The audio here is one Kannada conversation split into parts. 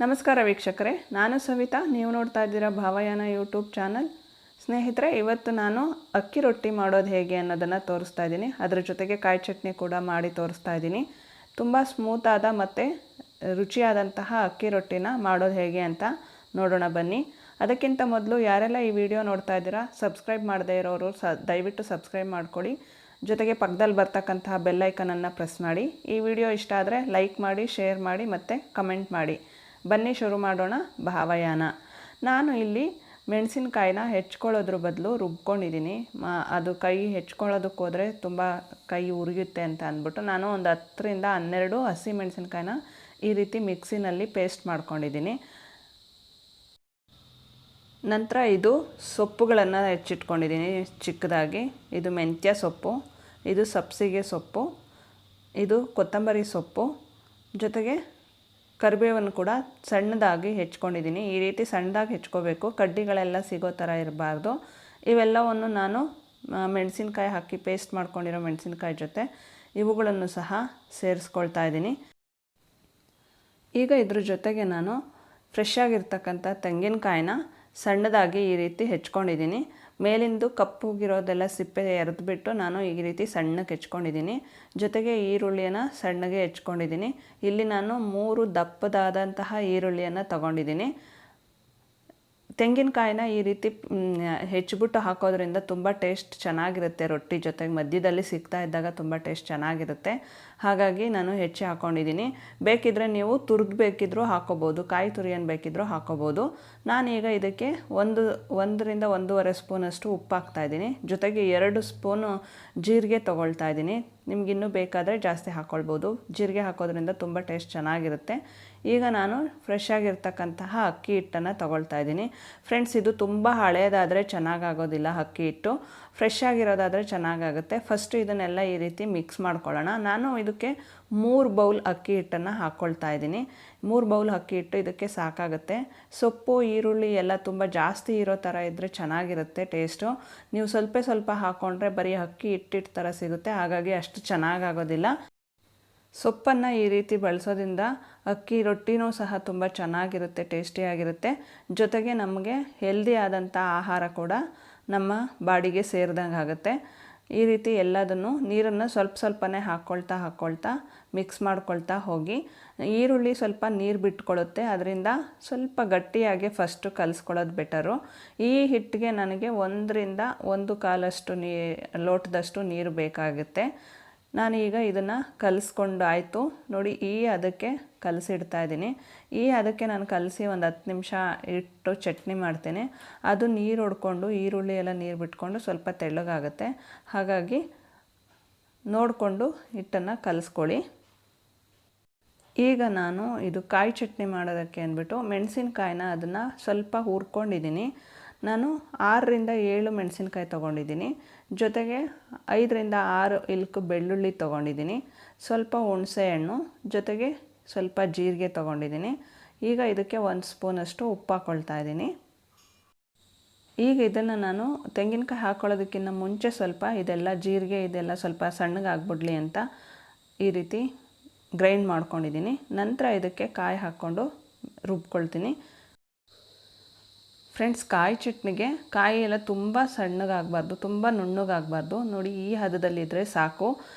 ನಮಸ್ಕಾರ ವೀಕ್ಷಕರೇ, ನಾನು ಸವಿತಾ. ನೀವು ನೋಡ್ತಾ ಇದ್ದೀರಾ ಭಾವಯಾನ ಯೂಟ್ಯೂಬ್ ಚಾನಲ್. ಸ್ನೇಹಿತರೆ, ಇವತ್ತು ನಾನು ಅಕ್ಕಿ ರೊಟ್ಟಿ ಮಾಡೋದು ಹೇಗೆ ಅನ್ನೋದನ್ನು ತೋರಿಸ್ತಾ ಇದ್ದೀನಿ. ಅದರ ಜೊತೆಗೆ ಕಾಯಿ ಚಟ್ನಿ ಕೂಡ ಮಾಡಿ ತೋರಿಸ್ತಾ ಇದ್ದೀನಿ. ತುಂಬ ಸ್ಮೂತಾದ ಮತ್ತು ರುಚಿಯಾದಂತಹ ಅಕ್ಕಿ ರೊಟ್ಟಿನ ಮಾಡೋದು ಹೇಗೆ ಅಂತ ನೋಡೋಣ ಬನ್ನಿ. ಅದಕ್ಕಿಂತ ಮೊದಲು ಯಾರೆಲ್ಲ ಈ ವಿಡಿಯೋ ನೋಡ್ತಾ ಇದ್ದೀರಾ, ಸಬ್ಸ್ಕ್ರೈಬ್ ಮಾಡದೇ ಇರೋರು ದಯವಿಟ್ಟು ಸಬ್ಸ್ಕ್ರೈಬ್ ಮಾಡ್ಕೊಳ್ಳಿ. ಜೊತೆಗೆ ಪಕ್ಕದಲ್ಲಿ ಬರ್ತಕ್ಕಂತಹ ಬೆಲ್ಲೈಕನನ್ನು ಪ್ರೆಸ್ ಮಾಡಿ. ಈ ವಿಡಿಯೋ ಇಷ್ಟ ಆದರೆ ಲೈಕ್ ಮಾಡಿ, ಶೇರ್ ಮಾಡಿ ಮತ್ತು ಕಮೆಂಟ್ ಮಾಡಿ. ಬನ್ನಿ ಶುರು ಮಾಡೋಣ ಭಾವಯಾನ. ನಾನು ಇಲ್ಲಿ ಮೆಣಸಿನಕಾಯಿನ ಹೆಚ್ಕೊಳ್ಳೋದ್ರ ಬದಲು ರುಬ್ಕೊಂಡಿದ್ದೀನಿ. ಅದು ಕೈ ಹೆಚ್ಕೊಳ್ಳೋದಕ್ಕೆ ಹೋದರೆ ತುಂಬ ಕೈ ಉರಿಯುತ್ತೆ ಅಂತ ಅಂದ್ಬಿಟ್ಟು ನಾನು ಒಂದು 10ರಿಂದ 12 ಹಸಿ ಮೆಣಸಿನಕಾಯಿನ ಈ ರೀತಿ ಮಿಕ್ಸಿನಲ್ಲಿ ಪೇಸ್ಟ್ ಮಾಡ್ಕೊಂಡಿದ್ದೀನಿ. ನಂತರ ಇದು ಸೊಪ್ಪುಗಳನ್ನು ಹೆಚ್ಚಿಟ್ಕೊಂಡಿದ್ದೀನಿ ಚಿಕ್ಕದಾಗಿ. ಇದು ಮೆಂತ್ಯ ಸೊಪ್ಪು, ಇದು ಸಬ್ಸಿಗೆ ಸೊಪ್ಪು, ಇದು ಕೊತ್ತಂಬರಿ ಸೊಪ್ಪು, ಜೊತೆಗೆ ಕರಿಬೇವನ್ನು ಕೂಡ ಸಣ್ಣದಾಗಿ ಹೆಚ್ಕೊಂಡಿದ್ದೀನಿ. ಈ ರೀತಿ ಸಣ್ಣದಾಗಿ ಹೆಚ್ಕೋಬೇಕು, ಕಡ್ಡಿಗಳೆಲ್ಲ ಸಿಗೋ ಥರ ಇರಬಾರ್ದು. ಇವೆಲ್ಲವನ್ನು ನಾನು ಮೆಣಸಿನ್ಕಾಯಿ ಹಾಕಿ ಪೇಸ್ಟ್ ಮಾಡ್ಕೊಂಡಿರೋ ಮೆಣಸಿನ್ಕಾಯಿ ಜೊತೆ ಇವುಗಳನ್ನು ಸಹ ಸೇರಿಸ್ಕೊಳ್ತಾ ಇದ್ದೀನಿ. ಈಗ ಇದ್ರ ಜೊತೆಗೆ ನಾನು ಫ್ರೆಶ್ ಆಗಿರ್ತಕ್ಕಂಥ ತೆಂಗಿನಕಾಯಿನ ಸಣ್ಣದಾಗಿ ಈ ರೀತಿ ಹೆಚ್ಕೊಂಡಿದ್ದೀನಿ. ಮೇಲಿಂದು ಕಪ್ಪುಗಿರೋದೆಲ್ಲ ಸಿಪ್ಪೆ ಎರೆದ್ಬಿಟ್ಟು ನಾನು ಈ ರೀತಿ ಸಣ್ಣಕ್ಕೆ ಹೆಚ್ಕೊಂಡಿದ್ದೀನಿ. ಜೊತೆಗೆ ಈರುಳ್ಳಿಯನ್ನು ಸಣ್ಣಗೆ ಹೆಚ್ಕೊಂಡಿದ್ದೀನಿ. ಇಲ್ಲಿ ನಾನು 3 ದಪ್ಪದಾದಂತಹ ಈರುಳ್ಳಿಯನ್ನು ತಗೊಂಡಿದ್ದೀನಿ. ತೆಂಗಿನಕಾಯಿನ ಈ ರೀತಿ ಹೆಚ್ಚಿಬಿಟ್ಟು ಹಾಕೋದ್ರಿಂದ ತುಂಬ ಟೇಸ್ಟ್ ಚೆನ್ನಾಗಿರುತ್ತೆ. ರೊಟ್ಟಿ ಜೊತೆಗೆ ಮಧ್ಯದಲ್ಲಿ ಸಿಗ್ತಾ ಇದ್ದಾಗ ತುಂಬ ಟೇಸ್ಟ್ ಚೆನ್ನಾಗಿರುತ್ತೆ. ಹಾಗಾಗಿ ನಾನು ಹೆಚ್ಚಿ ಹಾಕ್ಕೊಂಡಿದ್ದೀನಿ. ಬೇಕಿದ್ದರೆ ನೀವು ತುರಿದು ಬೇಕಿದ್ರೂ ಹಾಕೋಬೋದು, ಕಾಯಿ ತುರಿಯನ್ನು ಬೇಕಿದ್ರೂ ಹಾಕೋಬೋದು. ನಾನೀಗ ಇದಕ್ಕೆ 1ರಿಂದ 1.5 ಸ್ಪೂನಷ್ಟು ಉಪ್ಪು ಹಾಕ್ತಾಯಿದ್ದೀನಿ. ಜೊತೆಗೆ 2 ಸ್ಪೂನು ಜೀರಿಗೆ ತೊಗೊಳ್ತಾ ಇದ್ದೀನಿ. ನಿಮಗಿನ್ನೂ ಬೇಕಾದರೆ ಜಾಸ್ತಿ ಹಾಕ್ಕೊಳ್ಬೋದು. ಜೀರಿಗೆ ಹಾಕೋದ್ರಿಂದ ತುಂಬ ಟೇಸ್ಟ್ ಚೆನ್ನಾಗಿರುತ್ತೆ. ಈಗ ನಾನು ಫ್ರೆಶ್ ಆಗಿರ್ತಕ್ಕಂತಹ ಅಕ್ಕಿ ಹಿಟ್ಟನ್ನು ತೊಗೊಳ್ತಾ ಇದ್ದೀನಿ. ಫ್ರೆಂಡ್ಸ್, ಇದು ತುಂಬ ಹಳೆಯದಾದರೆ ಚೆನ್ನಾಗಾಗೋದಿಲ್ಲ. ಅಕ್ಕಿ ಹಿಟ್ಟು ಫ್ರೆಶ್ ಆಗಿರೋದಾದರೆ ಚೆನ್ನಾಗಾಗುತ್ತೆ. ಫಸ್ಟು ಇದನ್ನೆಲ್ಲ ಈ ರೀತಿ ಮಿಕ್ಸ್ ಮಾಡ್ಕೊಳ್ಳೋಣ. ನಾನು ಇದಕ್ಕೆ 3 ಬೌಲ್ ಅಕ್ಕಿ ಹಿಟ್ಟನ್ನು ಹಾಕ್ಕೊಳ್ತಾ ಇದ್ದೀನಿ. 3 ಬೌಲ್ ಅಕ್ಕಿ ಹಿಟ್ಟು ಇದಕ್ಕೆ ಸಾಕಾಗುತ್ತೆ. ಸೊಪ್ಪು, ಈರುಳ್ಳಿ ಎಲ್ಲ ತುಂಬ ಜಾಸ್ತಿ ಇರೋ ಥರ ಇದ್ದರೆ ಚೆನ್ನಾಗಿರುತ್ತೆ ಟೇಸ್ಟು. ನೀವು ಸ್ವಲ್ಪ ಹಾಕ್ಕೊಂಡ್ರೆ ಬರೀ ಅಕ್ಕಿ ಹಿಟ್ಟಿಟ್ಟು ಥರ ಸಿಗುತ್ತೆ. ಹಾಗಾಗಿ ಅಷ್ಟು ಚೆನ್ನಾಗಾಗೋದಿಲ್ಲ. ಸೊಪ್ಪನ್ನು ಈ ರೀತಿ ಬಳಸೋದ್ರಿಂದ ಅಕ್ಕಿ ರೊಟ್ಟಿನೂ ಸಹ ತುಂಬ ಚೆನ್ನಾಗಿರುತ್ತೆ, ಟೇಸ್ಟಿಯಾಗಿರುತ್ತೆ. ಜೊತೆಗೆ ನಮಗೆ ಹೆಲ್ದಿ ಆದಂಥ ಆಹಾರ ಕೂಡ ನಮ್ಮ ಬಾಡಿಗೆ ಸೇರಿದಂಗೆ ಆಗುತ್ತೆ. ಈ ರೀತಿ ಎಲ್ಲದನ್ನು ನೀರನ್ನು ಸ್ವಲ್ಪನೇ ಹಾಕ್ಕೊಳ್ತಾ ಮಿಕ್ಸ್ ಮಾಡ್ಕೊಳ್ತಾ ಹೋಗಿ. ಈರುಳ್ಳಿ ಸ್ವಲ್ಪ ನೀರು ಬಿಟ್ಕೊಳ್ಳುತ್ತೆ, ಅದರಿಂದ ಸ್ವಲ್ಪ ಗಟ್ಟಿಯಾಗಿ ಫಸ್ಟು ಕಲಿಸ್ಕೊಳ್ಳೋದು ಬೆಟರು. ಈ ಹಿಟ್ಟಿಗೆ ನನಗೆ 1ರಿಂದ 1.25 ಲೋಟದಷ್ಟು ನೀರು ಬೇಕಾಗುತ್ತೆ. ನಾನೀಗ ಇದನ್ನು ಕಲಿಸ್ಕೊಂಡು ಆಯಿತು ನೋಡಿ. ಅದಕ್ಕೆ ಕಲಸಿಡ್ತಾ ಇದ್ದೀನಿ. ಅದಕ್ಕೆ ನಾನು ಕಲಸಿ ಒಂದು 10 ನಿಮಿಷ ಇಟ್ಟು ಚಟ್ನಿ ಮಾಡ್ತೇನೆ. ಅದು ನೀರು ಹೊಡ್ಕೊಂಡು, ಈರುಳ್ಳಿ ಎಲ್ಲ ನೀರು ಬಿಟ್ಕೊಂಡು ಸ್ವಲ್ಪ ತೆಳ್ಳಗಾಗುತ್ತೆ. ಹಾಗಾಗಿ ನೋಡಿಕೊಂಡು ಹಿಟ್ಟನ್ನು ಕಲಿಸ್ಕೊಳ್ಳಿ. ಈಗ ನಾನು ಇದು ಕಾಯಿ ಚಟ್ನಿ ಮಾಡೋದಕ್ಕೆ ಅಂದ್ಬಿಟ್ಟು ಮೆಣಸಿನ್ಕಾಯಿನ ಅದನ್ನು ಸ್ವಲ್ಪ ಹುರ್ಕೊಂಡಿದ್ದೀನಿ. ನಾನು 6ರಿಂದ 7 ಮೆಣಸಿನ್ಕಾಯಿ ತೊಗೊಂಡಿದ್ದೀನಿ. ಜೊತೆಗೆ 5ರಿಂದ 6 ಇಲ್ಕು ಬೆಳ್ಳುಳ್ಳಿ ತೊಗೊಂಡಿದ್ದೀನಿ. ಸ್ವಲ್ಪ ಹುಣಸೆ ಹಣ್ಣು, ಜೊತೆಗೆ ಸ್ವಲ್ಪ ಜೀರಿಗೆ ತೊಗೊಂಡಿದ್ದೀನಿ. ಈಗ ಇದಕ್ಕೆ 1 ಸ್ಪೂನಷ್ಟು ಉಪ್ಪು ಹಾಕ್ಕೊಳ್ತಾ ಇದ್ದೀನಿ. ಈಗ ಇದನ್ನು ನಾನು ತೆಂಗಿನಕಾಯಿ ಹಾಕ್ಕೊಳ್ಳೋದಕ್ಕಿಂತ ಮುಂಚೆ ಸ್ವಲ್ಪ ಜೀರಿಗೆ ಇದೆಲ್ಲ ಸ್ವಲ್ಪ ಸಣ್ಣಗಾಗ್ಬಿಡ್ಲಿ ಅಂತ ಈ ರೀತಿ ಗ್ರೈಂಡ್ ಮಾಡ್ಕೊಂಡಿದ್ದೀನಿ. ನಂತರ ಇದಕ್ಕೆ ಕಾಯಿ ಹಾಕ್ಕೊಂಡು ರುಬ್ಕೊಳ್ತೀನಿ. ಫ್ರೆಂಡ್ಸ್, ಕಾಯಿ ಚಟ್ನಿಗೆ ಕಾಯಿ ಎಲ್ಲ ತುಂಬ ಸಣ್ಣಗಾಗಬಾರ್ದು, ತುಂಬ ನುಣ್ಣಗಾಗಬಾರ್ದು. ನೋಡಿ, ಈ ಹದದಲ್ಲಿದ್ದರೆ ಸಾಕು.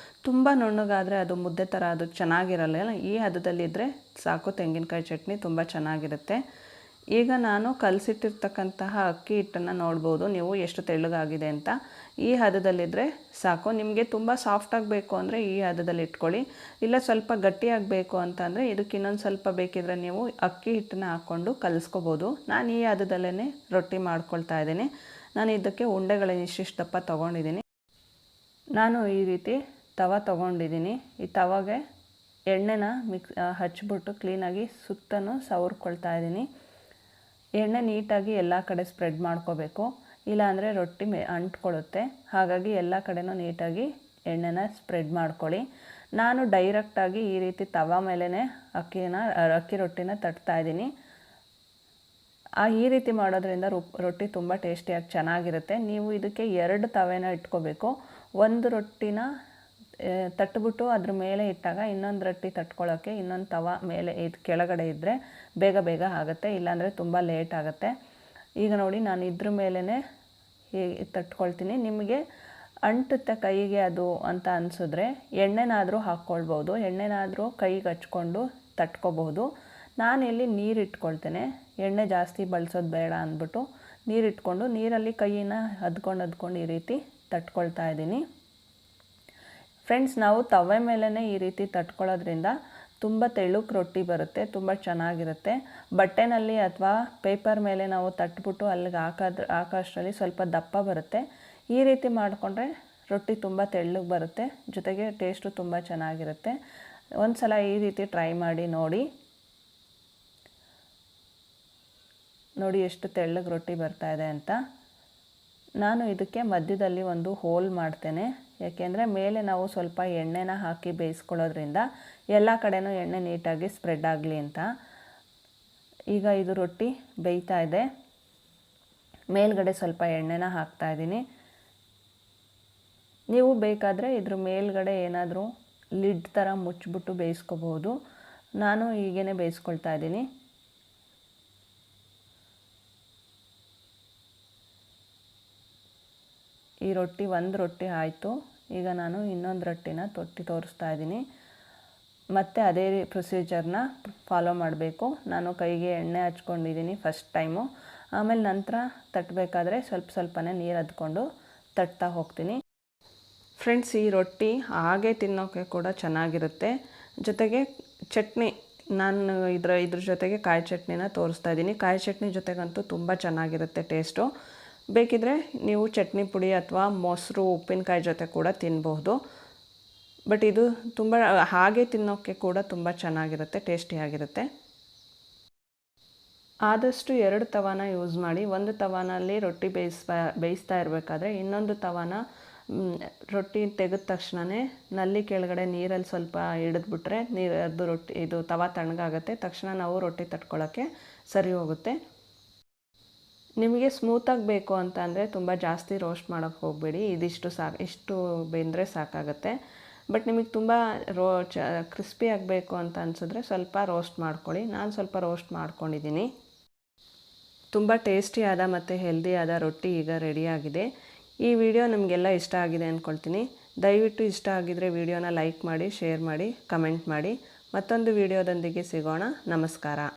ತುಂಬ ನುಣ್ಣಗಾದರೆ ಅದು ಮುದ್ದೆ ಥರ ಅದು ಚೆನ್ನಾಗಿರಲ್ಲ. ಈ ಹದದಲ್ಲಿದ್ದರೆ ಸಾಕು. ತೆಂಗಿನಕಾಯಿ ಚಟ್ನಿ ತುಂಬ ಚೆನ್ನಾಗಿರುತ್ತೆ. ಈಗ ನಾನು ಕಲಸಿಟ್ಟಿರ್ತಕ್ಕಂತಹ ಅಕ್ಕಿ ಹಿಟ್ಟನ್ನು ನೋಡ್ಬೋದು ನೀವು ಎಷ್ಟು ತೆಳ್ಳಗಾಗಿದೆ ಅಂತ. ಈ ಹದದಲ್ಲಿದ್ದರೆ ಸಾಕು. ನಿಮಗೆ ತುಂಬ ಸಾಫ್ಟಾಗಿ ಬೇಕು ಅಂದರೆ ಈ ಹದದಲ್ಲಿ ಇಟ್ಕೊಳ್ಳಿ. ಇಲ್ಲ ಸ್ವಲ್ಪ ಗಟ್ಟಿಯಾಗಬೇಕು ಅಂತಂದರೆ ಇದಕ್ಕೆ ಇನ್ನೊಂದು ಸ್ವಲ್ಪ ಬೇಕಿದ್ರೆ ನೀವು ಅಕ್ಕಿ ಹಿಟ್ಟನ್ನು ಹಾಕ್ಕೊಂಡು ಕಲಿಸ್ಕೋಬೋದು. ನಾನು ಈ ಹದದಲ್ಲೇ ರೊಟ್ಟಿ ಮಾಡ್ಕೊಳ್ತಾ ಇದ್ದೀನಿ. ನಾನು ಇದಕ್ಕೆ ಉಂಡೆಗಳನ್ನ ಇಷ್ಟಿಷ್ಟು ದಪ್ಪ ತೊಗೊಂಡಿದ್ದೀನಿ. ನಾನು ಈ ರೀತಿ ತೊಗೊಂಡಿದ್ದೀನಿ. ಈ ತವಾಗೆ ಎಣ್ಣೆನ ಹಚ್ಬಿಟ್ಟು ಕ್ಲೀನಾಗಿ ಸುತ್ತಲೂ ಸವರ್ಕೊಳ್ತಾ ಇದ್ದೀನಿ. ಎಣ್ಣೆ ನೀಟಾಗಿ ಎಲ್ಲ ಕಡೆ ಸ್ಪ್ರೆಡ್ ಮಾಡ್ಕೋಬೇಕು, ಇಲ್ಲಾಂದರೆ ರೊಟ್ಟಿ ಅಂಟ್ಕೊಳ್ಳುತ್ತೆ. ಹಾಗಾಗಿ ಎಲ್ಲ ಕಡೆನೂ ನೀಟಾಗಿ ಎಣ್ಣೆನ ಸ್ಪ್ರೆಡ್ ಮಾಡ್ಕೊಳ್ಳಿ. ನಾನು ಡೈರೆಕ್ಟಾಗಿ ಈ ರೀತಿ ತವಾ ಮೇಲೇ ಅಕ್ಕಿ ರೊಟ್ಟಿನ ತಟ್ತಾಯಿದ್ದೀನಿ. ಈ ರೀತಿ ಮಾಡೋದ್ರಿಂದ ರೊಟ್ಟಿ ತುಂಬ ಟೇಸ್ಟಿಯಾಗಿ ಚೆನ್ನಾಗಿರುತ್ತೆ. ನೀವು ಇದಕ್ಕೆ 2 ತವೆನ ಇಟ್ಕೋಬೇಕು. ಒಂದು ರೊಟ್ಟಿನ ತಟ್ಬಿಟ್ಟು ಅದ್ರ ಮೇಲೆ ಇಟ್ಟಾಗ ಇನ್ನೊಂದು ರೊಟ್ಟಿ ತಟ್ಕೊಳ್ಳೋಕ್ಕೆ ಇನ್ನೊಂದು ತವ ಮೇಲೆ ಇದು ಕೆಳಗಡೆ ಇದ್ದರೆ ಬೇಗ ಬೇಗ ಆಗುತ್ತೆ, ಇಲ್ಲಾಂದರೆ ತುಂಬ ಲೇಟ್ ಆಗುತ್ತೆ. ಈಗ ನೋಡಿ ನಾನು ಇದ್ರ ಮೇಲೇ ಹೀಗೆ ತಟ್ಕೊಳ್ತೀನಿ. ನಿಮಗೆ ಅಂಟುತ್ತೆ ಕೈಗೆ ಅದು ಅಂತ ಅನಿಸಿದ್ರೆ ಎಣ್ಣೆನಾದರೂ ಹಾಕ್ಕೊಳ್ಬೋದು, ಎಣ್ಣೆನಾದರೂ ಕೈಗೆ ಹಚ್ಕೊಂಡು ತಟ್ಕೊಬಹುದು. ನಾನಿಲ್ಲಿ ನೀರು ಇಟ್ಕೊಳ್ತೇನೆ, ಎಣ್ಣೆ ಜಾಸ್ತಿ ಬಳಸೋದು ಬೇಡ ಅಂದ್ಬಿಟ್ಟು ನೀರಿಟ್ಕೊಂಡು ನೀರಲ್ಲಿ ಕೈಯಿನ ಅದ್ಕೊಂಡು ಈ ರೀತಿ ತಟ್ಕೊಳ್ತಾ ಇದ್ದೀನಿ. ಫ್ರೆಂಡ್ಸ್, ನಾವು ತವೆ ಮೇಲೇ ಈ ರೀತಿ ತಟ್ಕೊಳ್ಳೋದ್ರಿಂದ ತುಂಬ ತೆಳುಕ್ಕೆ ರೊಟ್ಟಿ ಬರುತ್ತೆ, ತುಂಬ ಚೆನ್ನಾಗಿರುತ್ತೆ. ಬಟ್ಟೆನಲ್ಲಿ ಅಥವಾ ಪೇಪರ್ ಮೇಲೆ ನಾವು ತಟ್ಬಿಟ್ಟು ಅಲ್ಲಿಗೆ ಹಾಕೋಷ್ಟರಲ್ಲಿ ಸ್ವಲ್ಪ ದಪ್ಪ ಬರುತ್ತೆ. ಈ ರೀತಿ ಮಾಡಿಕೊಂಡ್ರೆ ರೊಟ್ಟಿ ತುಂಬ ತೆಳ್ಳಗೆ ಬರುತ್ತೆ, ಜೊತೆಗೆ ಟೇಸ್ಟು ತುಂಬ ಚೆನ್ನಾಗಿರುತ್ತೆ. ಒಂದು ಸಲ ಈ ರೀತಿ ಟ್ರೈ ಮಾಡಿ ನೋಡಿ ಎಷ್ಟು ತೆಳ್ಳಗೆ ರೊಟ್ಟಿ ಬರ್ತಾಯಿದೆ ಅಂತ. ನಾನು ಇದಕ್ಕೆ ಮಧ್ಯದಲ್ಲಿ ಒಂದು ಹೋಲ್ ಮಾಡ್ತೇನೆ, ಯಾಕೆಂದರೆ ಮೇಲೆ ನಾವು ಸ್ವಲ್ಪ ಎಣ್ಣೆನ ಹಾಕಿ ಬೇಯಿಸ್ಕೊಳ್ಳೋದ್ರಿಂದ ಎಲ್ಲ ಕಡೆನೂ ಎಣ್ಣೆ ನೀಟಾಗಿ ಸ್ಪ್ರೆಡ್ ಆಗಲಿ ಅಂತ. ಈಗ ಇದು ರೊಟ್ಟಿ ಬೇಯ್ತಾ ಇದೆ, ಮೇಲ್ಗಡೆ ಸ್ವಲ್ಪ ಎಣ್ಣೆನ ಹಾಕ್ತಾಯಿದ್ದೀನಿ. ನೀವು ಬೇಕಾದರೆ ಇದ್ರ ಮೇಲ್ಗಡೆ ಏನಾದರೂ ಲಿಡ್ ಥರ ಮುಚ್ಚಿಬಿಟ್ಟು ಬೇಯಿಸ್ಕೋಬೋದು. ನಾನು ಹೀಗೇ ಬೇಯಿಸ್ಕೊಳ್ತಾ ಇದ್ದೀನಿ. ಈ ರೊಟ್ಟಿ ಒಂದು ರೊಟ್ಟಿ ಆಯಿತು. ಈಗ ನಾನು ಇನ್ನೊಂದು ರೊಟ್ಟಿನ ತೋರಿಸ್ತಾ ಇದ್ದೀನಿ. ಮತ್ತು ಅದೇ ಪ್ರೊಸೀಜರ್ನ ಫಾಲೋ ಮಾಡಬೇಕು. ನಾನು ಕೈಗೆ ಎಣ್ಣೆ ಹಚ್ಕೊಂಡಿದ್ದೀನಿ ಫಸ್ಟ್ ಟೈಮು, ಆಮೇಲೆ ನಂತರ ತಟ್ಟಬೇಕಾದ್ರೆ ಸ್ವಲ್ಪನೇ ನೀರು ಅದ್ಕೊಂಡು ತಟ್ತಾ ಹೋಗ್ತೀನಿ. ಫ್ರೆಂಡ್ಸ್, ಈ ರೊಟ್ಟಿ ಹಾಗೆ ತಿನ್ನೋಕ್ಕೆ ಕೂಡ ಚೆನ್ನಾಗಿರುತ್ತೆ. ಜೊತೆಗೆ ಚಟ್ನಿ, ನಾನು ಇದ್ರ ಜೊತೆಗೆ ಕಾಯಿ ಚಟ್ನಿನ ತೋರಿಸ್ತಾ ಇದ್ದೀನಿ. ಕಾಯಿ ಚಟ್ನಿ ಜೊತೆಗಂತೂ ತುಂಬ ಚೆನ್ನಾಗಿರುತ್ತೆ ಟೇಸ್ಟು. ಬೇಕಿದ್ದರೆ ನೀವು ಚಟ್ನಿ ಪುಡಿ ಅಥವಾ ಮೊಸರು ಉಪ್ಪಿನಕಾಯಿ ಜೊತೆ ಕೂಡ ತಿನ್ಬಹುದು. ಬಟ್ ಇದು ತುಂಬ ಹಾಗೆ ತಿನ್ನೋಕ್ಕೆ ಕೂಡ ತುಂಬ ಚೆನ್ನಾಗಿರುತ್ತೆ, ಟೇಸ್ಟಿಯಾಗಿರುತ್ತೆ. ಆದಷ್ಟು 2 ತವಾನ ಯೂಸ್ ಮಾಡಿ. ಒಂದು ತವಾನಲ್ಲಿ ರೊಟ್ಟಿ ಬೇಯಿಸ್ತಾ ಇರಬೇಕಾದ್ರೆ ಇನ್ನೊಂದು ತವಾನ ರೊಟ್ಟಿ ತೆಗೆದ ತಕ್ಷಣವೇ ನಲ್ಲಿ ಕೆಳಗಡೆ ನೀರಲ್ಲಿ ಸ್ವಲ್ಪ ಹಿಡಿದ್ಬಿಟ್ರೆ ಅದು ರೊಟ್ಟಿ ಇದು ತವಾ ತಣ್ಣಗಾಗುತ್ತೆ, ತಕ್ಷಣ ನಾವು ರೊಟ್ಟಿ ತಟ್ಕೊಳ್ಳೋಕ್ಕೆ ಸರಿ ಹೋಗುತ್ತೆ. ನಿಮಗೆ ಸ್ಮೂತಾಗಿ ಬೇಕು ಅಂತ ಅಂದರೆ ತುಂಬ ಜಾಸ್ತಿ ರೋಸ್ಟ್ ಮಾಡೋಕ್ಕೆ ಹೋಗಬೇಡಿ, ಇಷ್ಟು ಬೆಂದರೆ ಸಾಕಾಗುತ್ತೆ. ಬಟ್ ನಿಮಗೆ ತುಂಬ ಕ್ರಿಸ್ಪಿ ಆಗಬೇಕು ಅಂತ ಅನಿಸಿದ್ರೆ ಸ್ವಲ್ಪ ರೋಸ್ಟ್ ಮಾಡ್ಕೊಳ್ಳಿ. ನಾನು ಸ್ವಲ್ಪ ರೋಸ್ಟ್ ಮಾಡ್ಕೊಂಡಿದ್ದೀನಿ. ತುಂಬ ಟೇಸ್ಟಿಯಾದ ಮತ್ತು ಹೆಲ್ದಿಯಾದ ರೊಟ್ಟಿ ಈಗ ರೆಡಿಯಾಗಿದೆ. ಈ ವಿಡಿಯೋ ನಿಮಗೆಲ್ಲ ಇಷ್ಟ ಆಗಿದೆ ಅಂದ್ಕೊಳ್ತೀನಿ. ದಯವಿಟ್ಟು ಇಷ್ಟ ಆಗಿದರೆ ವಿಡಿಯೋನ ಲೈಕ್ ಮಾಡಿ, ಶೇರ್ ಮಾಡಿ, ಕಮೆಂಟ್ ಮಾಡಿ. ಮತ್ತೊಂದು ವಿಡಿಯೋದೊಂದಿಗೆ ಸಿಗೋಣ. ನಮಸ್ಕಾರ.